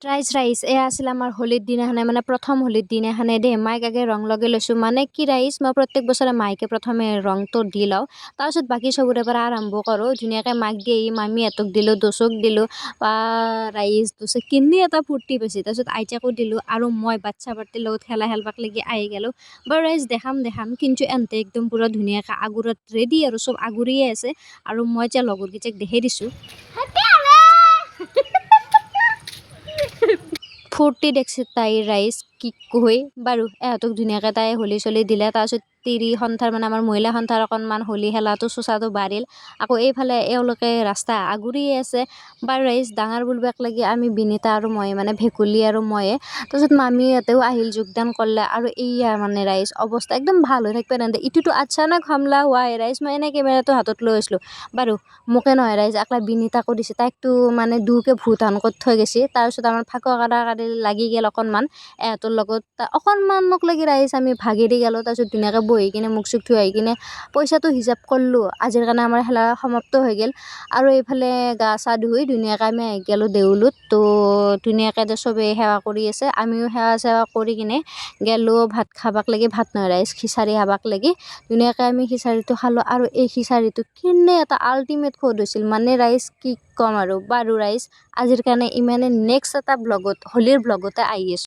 rice এয়া আছিল আমাৰ হোলীৰ দিনাখনে মানে প্ৰথম হোলীৰ দিনাখনে দেই মাইক আগে ৰং লগাই লৈছোঁ মানে কি ৰাইচ মই প্ৰত্যেক বছৰে মাইকে প্ৰথমে ৰংটো দি লওঁ তাৰপিছত বাকী চবৰে পৰা আৰম্ভ কৰোঁ ধুনীয়াকৈ মাক দি মামীহঁতক দিলোঁ দচক দিলোঁ বা ৰাইচ দচে কিনি এটা ফূৰ্তি পাইছে তাৰপিছত আইতাকো দিলোঁ আৰু মই বাচ্ছা পাৰ্টিৰ লগত খেলা খেলবাক লাগি আহি গ'লোঁ বাৰু ৰাইচ দেখাম কিন্তু এনতে একদম পূৰা ধুনীয়াকৈ আগুৰত ৰেডি আৰু চব আগুৰিয়ে আছে আৰু মই এতিয়া লগৰকেইটাক দেখাই দিছোঁ ফূৰ্তি দেখছে তাইৰ ৰাইজ কি কয় বাৰু এহঁতক ধুনীয়াকৈ তাই হোলী চলি দিলে তাৰপিছত তিৰি সন্থাৰ মানে আমাৰ মহিলা সন্থাৰ অকণমান হোলী খেলাটো চোচাটো বাঢ়িল আকৌ এইফালে এওঁলোকে ৰাস্তা আগুৰিয়ে আছে বাৰু ৰাইজ ডাঙৰ বুলিবাক লাগি আমি বিনীতা আৰু মই মানে ভেকুলী আৰু ময়ে তাৰপিছত মামীহঁতেও আহিল যোগদান কৰিলে আৰু এইয়া মানে ৰাইজ অৱস্থা একদম ভাল হৈ থাকিব নেদে ইটোতো আচানক হামলা হোৱাই ৰাইজ মই এনেই কেমেৰাটো হাতত লৈ আছিলোঁ বাৰু মোকে নহয় ৰাইজ আকলা বিনীতাকো দিছে তাইকতো মানে দুকে ভূত হান কৰি থৈ গৈছে তাৰপিছত আমাৰ ফাকুৱা কাটা লাগি গ'ল অকণমান এহঁতৰ লগত অকণমানক লাগি ৰাইজ আমি ভাগি দি গ'লোঁ তাৰপিছত ধুনীয়াকৈ বহি কিনে মুখ চুখ ধুই আহি কিনে পইচাটো হিচাপ কৰিলোঁ আজিৰ কাৰণে আমাৰ খেলা সমাপ্ত হৈ গ'ল আৰু এইফালে গা চা ধুই ধুনীয়াকৈ আমি আহি গ'লোঁ দেউলত তো ধুনীয়াকৈ চবেই সেৱা কৰি আছে আমিও সেৱা চেৱা কৰি কিনে গ'লোঁ ভাত খাবাক লাগি ভাত নহয় ৰাইজ খিচাৰি খাবাক লাগি ধুনীয়াকৈ আমি খিচাৰিটো খালোঁ আৰু এই খিচাৰিটো কিনে এটা আল্টিমেট সোৱাদ হৈছিল মানে ৰাইজ কি ক'ম আৰু বাৰু ৰাইজ আজিৰ কাৰণে ইমানে নেক্সট এটা ব্লগত হোলীৰ ব্লগতে আহি আছোঁ